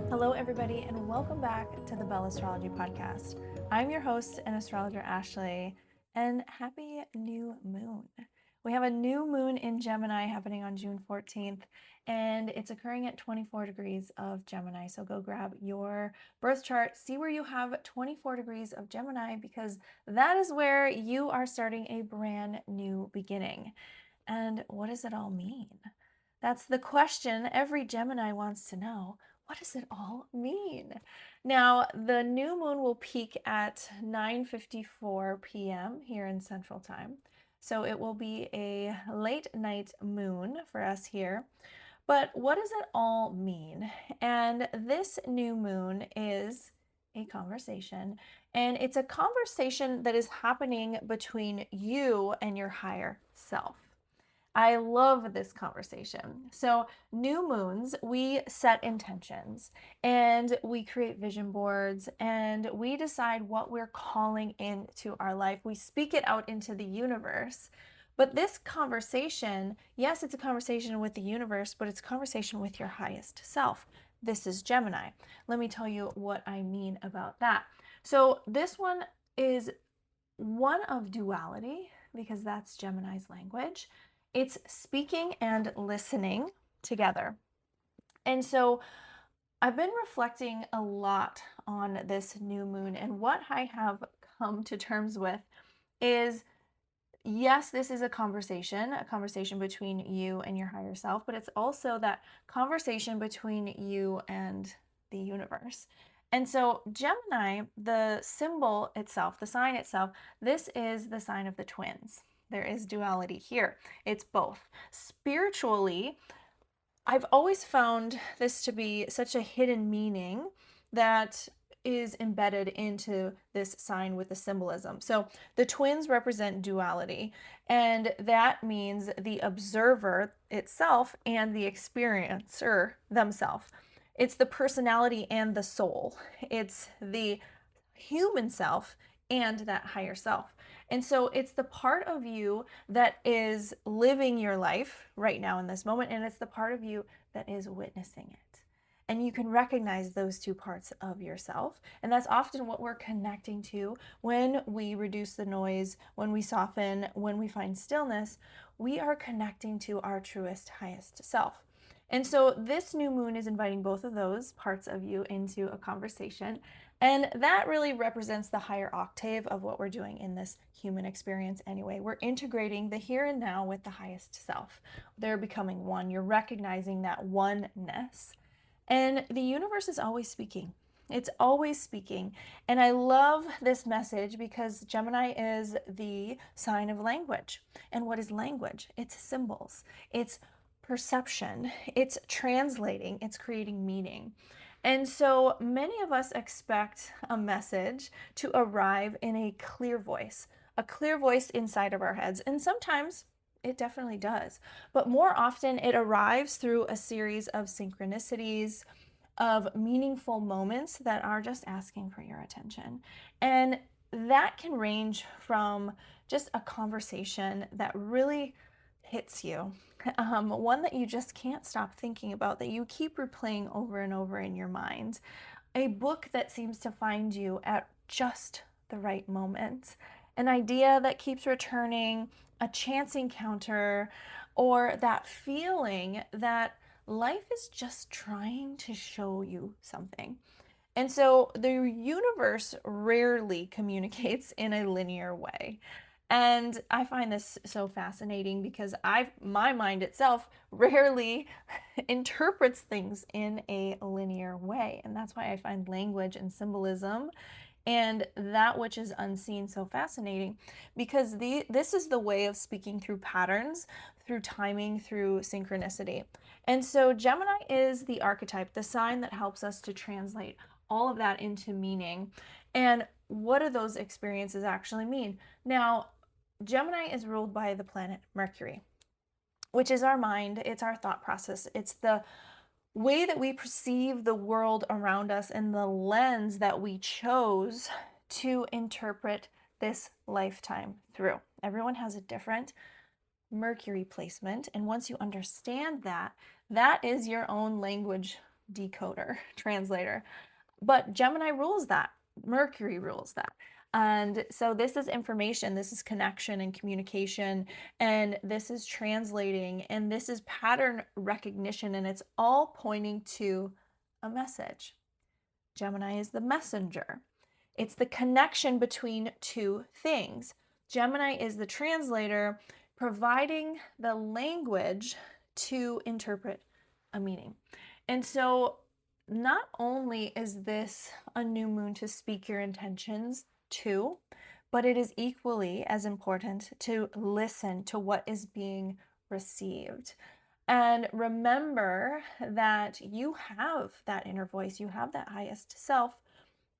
Hello, everybody, and welcome back to the Bell Astrology Podcast. I'm your host and astrologer, Ashley, and happy new moon. We have a new moon in Gemini happening on June 14th, and it's occurring at 24 degrees of Gemini. So go grab your birth chart, see where you have 24 degrees of Gemini, because that is where you are starting a brand new beginning. And what does it all mean? That's the question every Gemini wants to know. What does it all mean? Now, the new moon will peak at 9:54 p.m. here in Central Time. So it will be a late night moon for us here. But what does it all mean? And this new moon is a conversation, and it's a conversation that is happening between you and your higher self. I love this conversation. So, new moons, we set intentions and we create vision boards and we decide what we're calling into our life. We speak it out into the universe. But this conversation, yes, it's a conversation with the universe, but it's a conversation with your highest self. This is Gemini. Let me tell you what I mean about that. So, this one is one of duality because that's Gemini's language. It's speaking and listening together. And so I've been reflecting a lot on this new moon, and what I have come to terms with is yes, this is a conversation between you and your higher self, but it's also that conversation between you and the universe. And so Gemini, the symbol itself, the sign itself, this is the sign of the twins. There is duality here. It's both. Spiritually, I've always found this to be such a hidden meaning that is embedded into this sign with the symbolism. So the twins represent duality, and that means the observer itself and the experiencer themselves. It's the personality and the soul. It's the human self and that higher self. And so it's the part of you that is living your life right now in this moment, and it's the part of you that is witnessing it. And you can recognize those two parts of yourself. And that's often what we're connecting to when we reduce the noise, when we soften, when we find stillness. We are connecting to our truest, highest self. And so this new moon is inviting both of those parts of you into a conversation. And that really represents the higher octave of what we're doing in this human experience anyway. We're integrating the here and now with the highest self. They're becoming one. You're recognizing that oneness. And the universe is always speaking. It's always speaking. And I love this message because Gemini is the sign of language. And what is language? It's symbols. It's perception. It's translating. It's creating meaning. And so many of us expect a message to arrive in a clear voice inside of our heads. And sometimes it definitely does. But more often it arrives through a series of synchronicities, of meaningful moments that are just asking for your attention. And that can range from just a conversation that really hits you, one that you just can't stop thinking about, that you keep replaying over and over in your mind, a book that seems to find you at just the right moment, an idea that keeps returning, a chance encounter, or that feeling that life is just trying to show you something. And so the universe rarely communicates in a linear way. And I find this so fascinating because my mind itself rarely interprets things in a linear way. And that's why I find language and symbolism and that which is unseen so fascinating, because this is the way of speaking through patterns, through timing, through synchronicity. And so Gemini is the archetype, the sign that helps us to translate all of that into meaning. And what do those experiences actually mean? Now, Gemini is ruled by the planet Mercury, which is our mind, it's our thought process, it's the way that we perceive the world around us and the lens that we chose to interpret this lifetime through. Everyone has a different Mercury placement, and once you understand that, that is your own language decoder, translator. But Gemini rules that. Mercury rules that. And so this is information, this is connection and communication, and this is translating, and this is pattern recognition, and it's all pointing to a message. Gemini is the messenger. It's the connection between two things. Gemini is the translator, providing the language to interpret a meaning. And so not only is this a new moon to speak your intentions to, but it is equally as important to listen to what is being received. And remember that you have that inner voice, you have that highest self,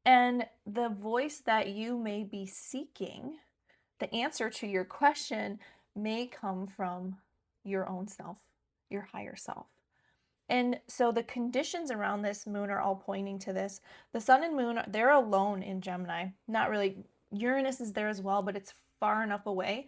and the voice that you may be seeking, the answer to your question may come from your own self, your higher self. And so the conditions around this moon are all pointing to this. The sun and moon, they're alone in Gemini. Not really. Uranus is there as well, but it's far enough away.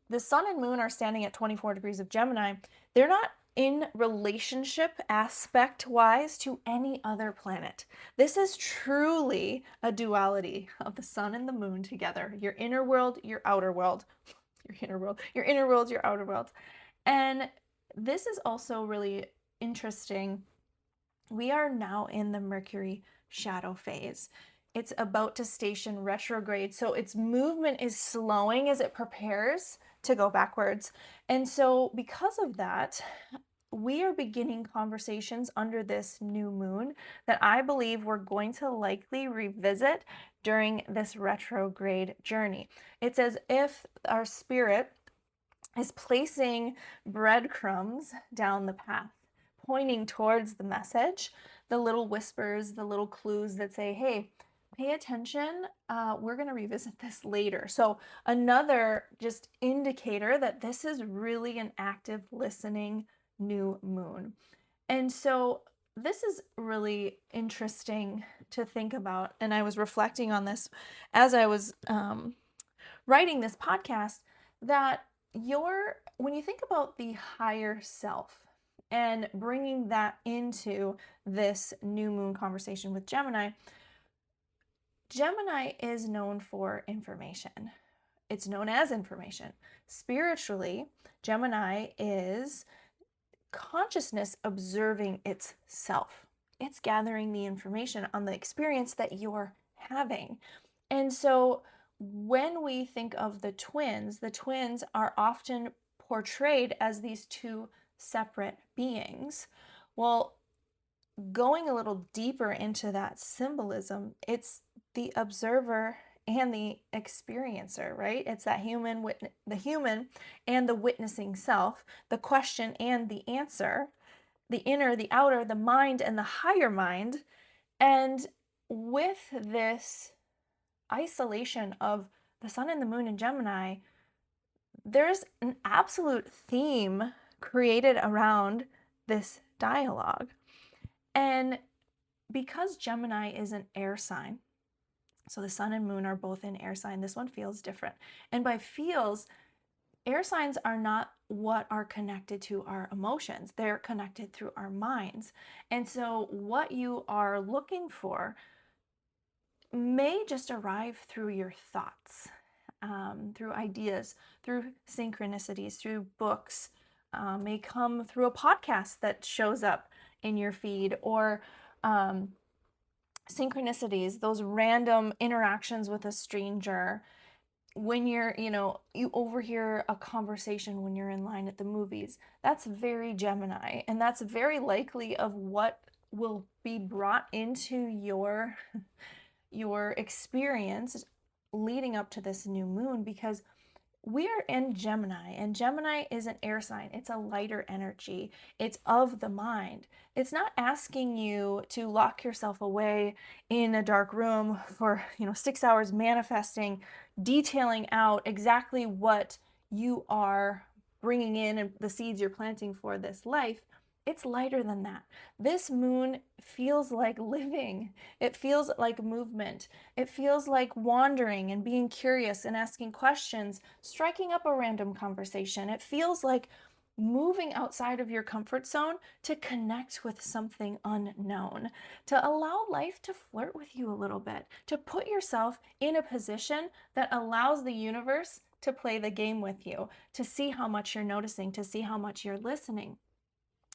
The sun and moon are standing at 24 degrees of Gemini. They're not in relationship aspect-wise to any other planet. This is truly a duality of the sun and the moon together. Your inner world, your outer world. Your inner world, your inner world, your outer world. And this is also really interesting. We are now in the Mercury shadow phase. It's about to station retrograde, so its movement is slowing as it prepares to go backwards. And so because of that, we are beginning conversations under this new moon that I believe we're going to likely revisit during this retrograde journey. It's as if our spirit is placing breadcrumbs down the path, pointing towards the message, the little whispers, the little clues that say, hey, pay attention, we're going to revisit this later. So another just indicator that this is really an active listening new moon. And so this is really interesting to think about. And I was reflecting on this as I was writing this podcast, that when you think about the higher self and bringing that into this new moon conversation with Gemini, Gemini is known for information. It's known as information. Spiritually, Gemini is consciousness observing itself. It's gathering the information on the experience that you're having. And so when we think of the twins are often portrayed as these two separate beings. Well, going a little deeper into that symbolism, it's the observer and the experiencer, right? It's that the human and the witnessing self, the question and the answer, the inner, the outer, the mind and the higher mind. And with this isolation of the sun and the moon in Gemini, there's an absolute theme created around this dialogue. And because Gemini is an air sign, so the sun and moon are both in air sign, this one feels different. And by feels, air signs are not what are connected to our emotions. They're connected through our minds. And so what you are looking for may just arrive through your thoughts, through ideas, through synchronicities, through books, may come through a podcast that shows up in your feed, or synchronicities, those random interactions with a stranger. When you overhear a conversation when you're in line at the movies, that's very Gemini, and that's very likely of what will be brought into your experience leading up to this new moon, because we are in Gemini, and Gemini is an air sign. It's a lighter energy. It's of the mind. It's not asking you to lock yourself away in a dark room for 6 hours manifesting, detailing out exactly what you are bringing in and the seeds you're planting for this life. It's lighter than that. This moon feels like living. It feels like movement. It feels like wandering and being curious and asking questions, striking up a random conversation. It feels like moving outside of your comfort zone to connect with something unknown, to allow life to flirt with you a little bit, to put yourself in a position that allows the universe to play the game with you, to see how much you're noticing, to see how much you're listening.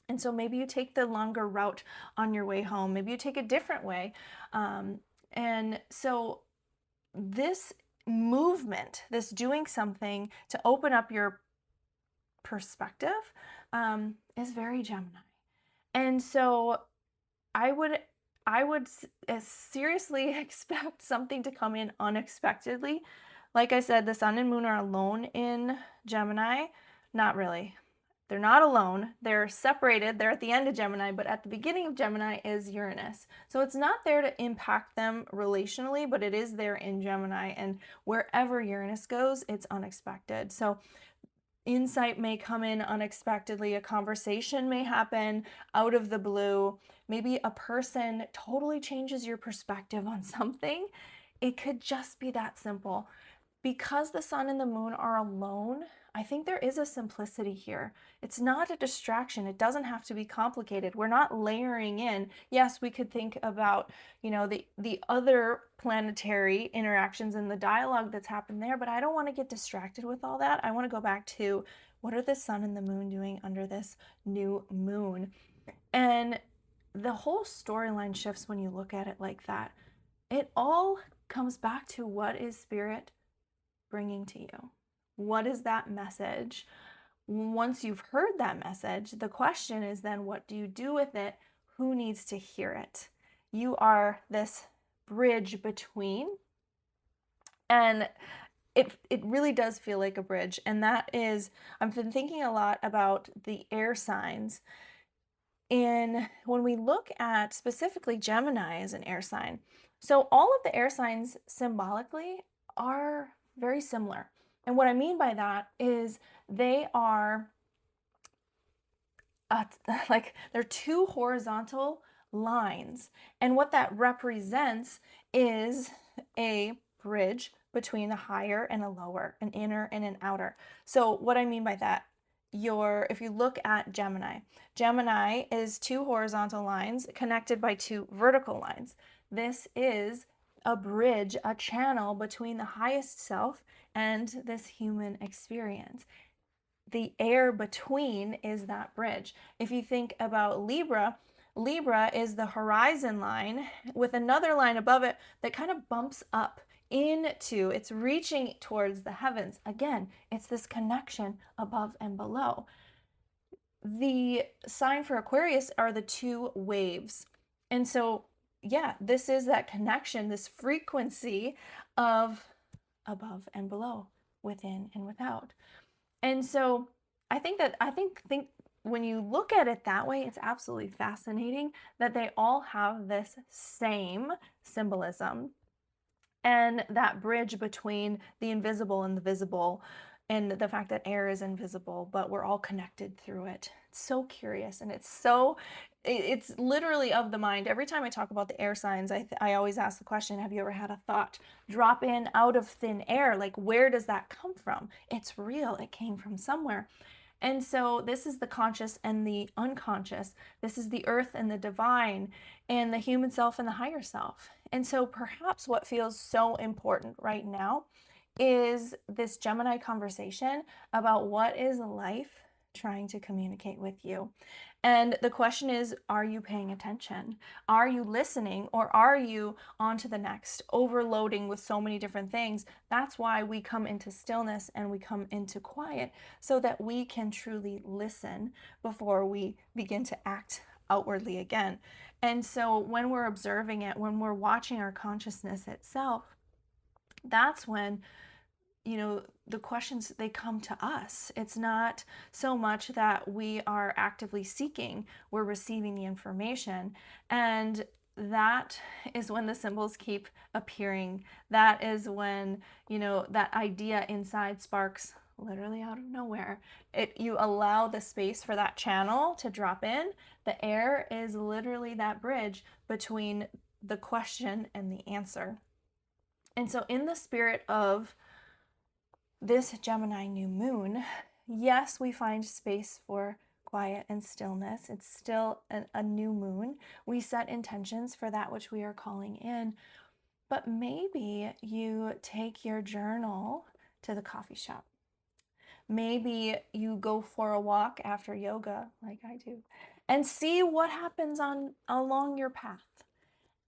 And so maybe you take the longer route on your way home. Maybe you take a different way. And so this movement, this doing something to open up your perspective, is very Gemini. And so I would seriously expect something to come in unexpectedly. Like I said, the sun and moon are alone in Gemini. Not really. They're not alone. They're separated. They're at the end of Gemini, but at the beginning of Gemini is Uranus. So it's not there to impact them relationally, but it is there in Gemini. And wherever Uranus goes, it's unexpected. So insight may come in unexpectedly. A conversation may happen out of the blue. Maybe a person totally changes your perspective on something. It could just be that simple. Because the sun and the moon are alone, I think there is a simplicity here. It's not a distraction. It doesn't have to be complicated. We're not layering in. Yes, we could think about, the other planetary interactions and the dialogue that's happened there, but I don't want to get distracted with all that. I want to go back to what are the sun and the moon doing under this new moon? And the whole storyline shifts when you look at it like that. It all comes back to what is spirit bringing to you? What is that message? Once you've heard that message, the question is then, what do you do with it? Who needs to hear it? You are this bridge between, and it really does feel like a bridge. And that is, I've been thinking a lot about the air signs. And when we look at specifically Gemini as an air sign, so all of the air signs symbolically are very similar. And what I mean by that is they are like they're two horizontal lines. And what that represents is a bridge between a higher and a lower, an inner and an outer. So what I mean by that, if you look at Gemini is two horizontal lines connected by two vertical lines. This is a bridge, a channel between the highest self and this human experience. The air between is that bridge. If you think about Libra is the horizon line with another line above it that kind of bumps up into, it's reaching towards the heavens. Again, it's this connection above and below. The sign for Aquarius are the two waves. And so, yeah, this is that connection, this frequency of above and below, within and without. And so I think when you look at it that way, it's absolutely fascinating that they all have this same symbolism and that bridge between the invisible and the visible, and the fact that air is invisible, but we're all connected through it. It's so curious, and it's literally of the mind. Every time I talk about the air signs, I always ask the question, have you ever had a thought drop in out of thin air? Like, where does that come from? It's real. It came from somewhere. And so this is the conscious and the unconscious. This is the earth and the divine, and the human self and the higher self. And so perhaps what feels so important right now is this Gemini conversation about what is life trying to communicate with you. And the question is, are you paying attention? Are you listening, or are you on to the next, overloading with so many different things? That's why we come into stillness and we come into quiet, so that we can truly listen before we begin to act outwardly again. And so when we're observing it, when we're watching our consciousness itself, that's when the questions, they come to us. It's not so much that we are actively seeking, we're receiving the information. And that is when the symbols keep appearing. That is when, that idea inside sparks literally out of nowhere. You allow the space for that channel to drop in. The air is literally that bridge between the question and the answer. And so in the spirit of this Gemini new moon, yes, we find space for quiet and stillness. It's still a new moon. We set intentions for that which we are calling in. But maybe you take your journal to the coffee shop. Maybe you go for a walk after yoga, like I do, and see what happens along your path.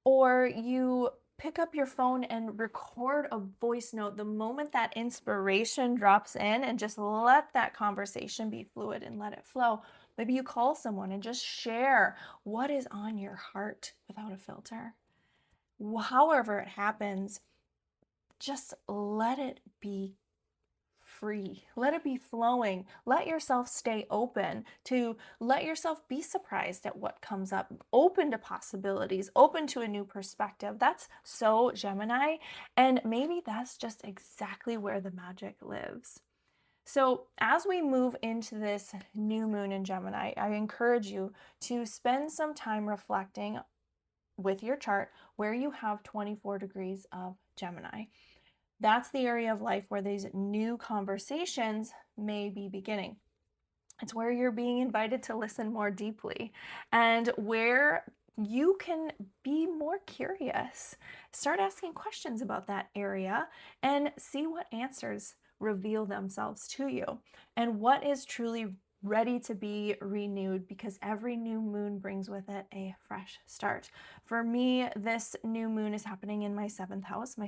Or you pick up your phone and record a voice note the moment that inspiration drops in, and just let that conversation be fluid and let it flow. Maybe you call someone and just share what is on your heart without a filter. However it happens, just let it be free. Let it be flowing. Let yourself stay open to let yourself be surprised at what comes up, open to possibilities, open to a new perspective. That's so Gemini. And maybe that's just exactly where the magic lives. So as we move into this new moon in Gemini, I encourage you to spend some time reflecting with your chart where you have 24 degrees of Gemini. That's the area of life where these new conversations may be beginning. It's where you're being invited to listen more deeply and where you can be more curious. Start asking questions about that area and see what answers reveal themselves to you and what is truly ready to be renewed, because every new moon brings with it a fresh start. For me, this new moon is happening in my seventh house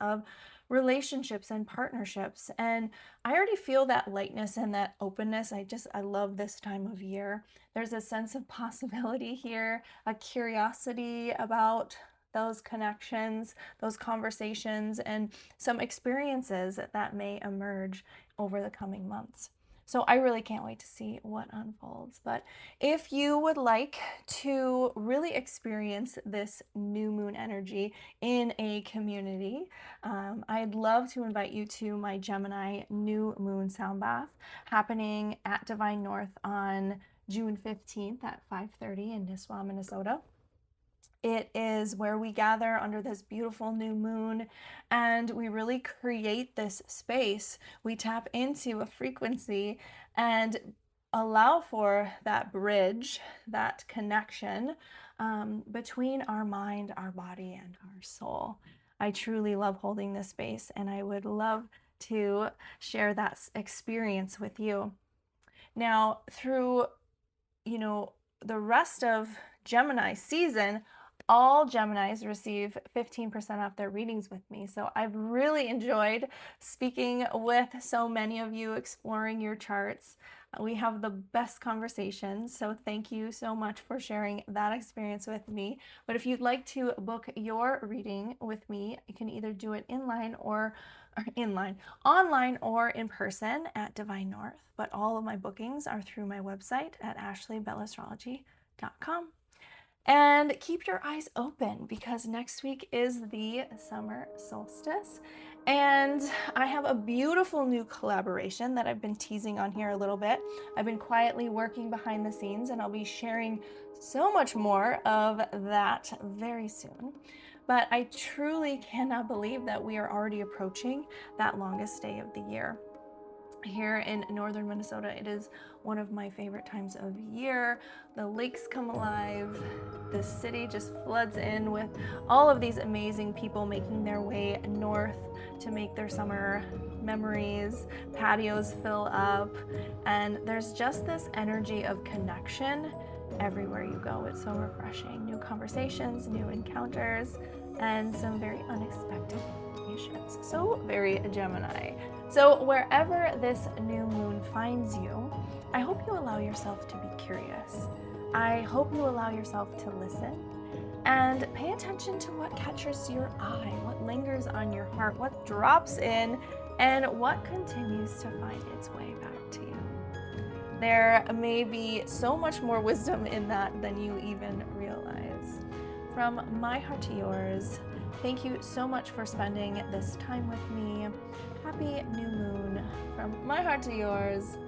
of relationships and partnerships. And I already feel that lightness and that openness. I love this time of year. There's a sense of possibility here, a curiosity about those connections, those conversations, and some experiences that may emerge over the coming months. So I really can't wait to see what unfolds. But if you would like to really experience this new moon energy in a community, I'd love to invite you to my Gemini New Moon Sound Bath happening at Divine North on June 15th at 5:30 in Nisswa, Minnesota. It is where we gather under this beautiful new moon and we really create this space. We tap into a frequency and allow for that bridge, that connection between our mind, our body, and our soul. I truly love holding this space and I would love to share that experience with you. Now, through, the rest of Gemini season, all Geminis receive 15% off their readings with me. So I've really enjoyed speaking with so many of you, exploring your charts. We have the best conversations. So thank you so much for sharing that experience with me. But if you'd like to book your reading with me, you can either do it online or online or in person at Divine North. But all of my bookings are through my website at ashleybelastrology.com. And keep your eyes open because next week is the summer solstice. And I have a beautiful new collaboration that I've been teasing on here a little bit. I've been quietly working behind the scenes and I'll be sharing so much more of that very soon. But I truly cannot believe that we are already approaching that longest day of the year. Here in northern Minnesota, it is one of my favorite times of year. The lakes come alive. The city just floods in with all of these amazing people making their way north to make their summer memories. Patios fill up, and there's just this energy of connection everywhere you go. It's so refreshing. New conversations, new encounters, and some very unexpected patience. So very Gemini. So wherever this new moon finds you, I hope you allow yourself to be curious. I hope you allow yourself to listen and pay attention to what catches your eye, what lingers on your heart, what drops in, and what continues to find its way back to you. There may be so much more wisdom in that than you even realize. From my heart to yours, thank you so much for spending this time with me. Happy new moon. From my heart to yours,